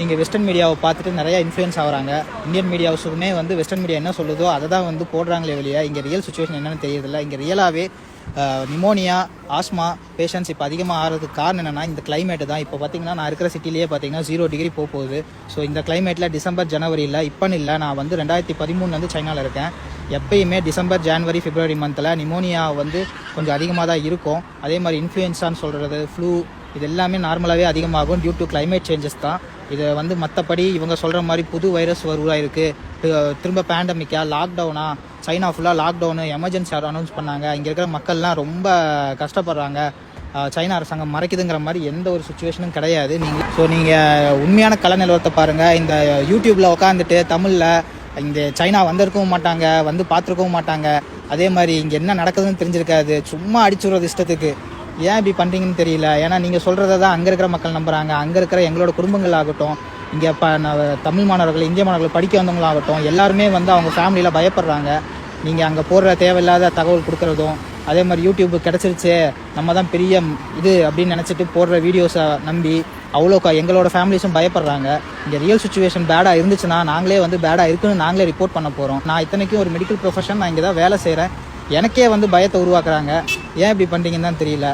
நீங்கள் வெஸ்டர்ன் மீடியாவை பார்த்துட்டு நிறையா இன்ஃப்ளூயன்ஸ் ஆகிறாங்க. இந்தியன் மீடியாவுக்குமே வந்து வெஸ்டர்ன் மீடியா என்ன சொல்லுதோ அதை தான் வந்து போடுறாங்களே வெளியே இங்கே ரியல் சுச்சுவேஷன் என்னென்னு தெரியறதில்ல. இங்கே ரியலாகவே நிமோனியா, ஆஸ்மா பேஷண்ட்ஸ் இப்போ அதிகமாக ஆகிறதுக்கு காரணம் என்னென்னா இந்த கிளைமேட்டு தான். இப்போ பார்த்தீங்கன்னா நான் இருக்கிற சிட்டிலேயே பார்த்தீங்கன்னா 0 டிகிரி போகுது. ஸோ இந்த கிளைமேட்டில் டிசம்பர் ஜனவரியில் இப்போன்னு இல்லை, நான் வந்து 2013 சைனாவில் இருக்கேன். எப்பயுமே டிசம்பர் ஜனவரி பிப்ரவரி மந்தில் நிமோனியா வந்து கொஞ்சம் அதிகமாக தான் இருக்கும். அதே மாதிரி இன்ஃப்ளூயன்ஸான்னு சொல்கிறது, ஃப்ளூ, இது எல்லாமே நார்மலாகவே அதிகமாகும் டியூ டு கிளைமேட் சேஞ்சஸ் தான். இதை வந்து மற்றபடி இவங்க சொல்கிற மாதிரி புது வைரஸ் உருவாயிருக்கு, திரும்ப பேண்டமிக்கா, லாக்டவுனா, சைனா ஃபுல்லாக லாக்டவுனு, எமர்ஜென்சி அனௌன்ஸ் பண்ணாங்க, இங்கே இருக்கிற மக்கள்லாம் ரொம்ப கஷ்டப்படுறாங்க, சைனா அரசாங்கம் மறைக்குதுங்கிற மாதிரி எந்த ஒரு சுச்சுவேஷனும் கிடையாது. நீங்கள் உண்மையான கல நிலவரத்தை பாருங்கள். இந்த யூடியூப்பில் உட்காந்துட்டு தமிழில் இந்த சைனா வந்திருக்கவும் மாட்டாங்க, வந்து பார்த்துருக்கவும் மாட்டாங்க, அதே மாதிரி இங்கே என்ன நடக்குதுன்னு தெரிஞ்சிருக்காது, சும்மா அடிச்சுடுறது இஷ்டத்துக்கு. ஏன் இப்படி பண்ணுறீங்கன்னு தெரியல. ஏன்னா நீங்கள் சொல்கிறத தான் அங்கே இருக்கிற மக்கள் நம்புகிறாங்க. அங்கே இருக்கிற எங்களோட குடும்பங்கள் ஆகட்டும், இங்கே தமிழ் மாணவர்கள், இந்திய மாணவர்கள் படிக்க வந்தவங்களாகட்டும், எல்லாருமே வந்து அவங்க ஃபேமிலியில் பயப்படுறாங்க. நீங்கள் அங்கே போடுற தேவையில்லாத தகவல் கொடுக்குறதும், அதே மாதிரி யூடியூப் கிடச்சிருச்சு நம்ம தான் பெரிய இது அப்படின்னு நினச்சிட்டு போடுற வீடியோஸை நம்பி அவ்வளோ எங்களோட ஃபேமிலிஸும் பயப்படுறாங்க. இங்கே ரியல் சுச்சுவேஷன் பேடாக இருந்துச்சுன்னா நாங்களே வந்து பேடாக இருக்குன்னு நாங்களே ரிப்போர்ட் பண்ண போகிறோம். நான் இத்தனைக்கும் ஒரு மெடிக்கல் ப்ரொஃபஷன், நான் இங்கே தான் வேலை செய்கிறேன். எனக்கே வந்து பயத்தை உருவாக்குறாங்க. ஏன் இப்படி பண்ணுறீங்கன்னு தான் தெரியல.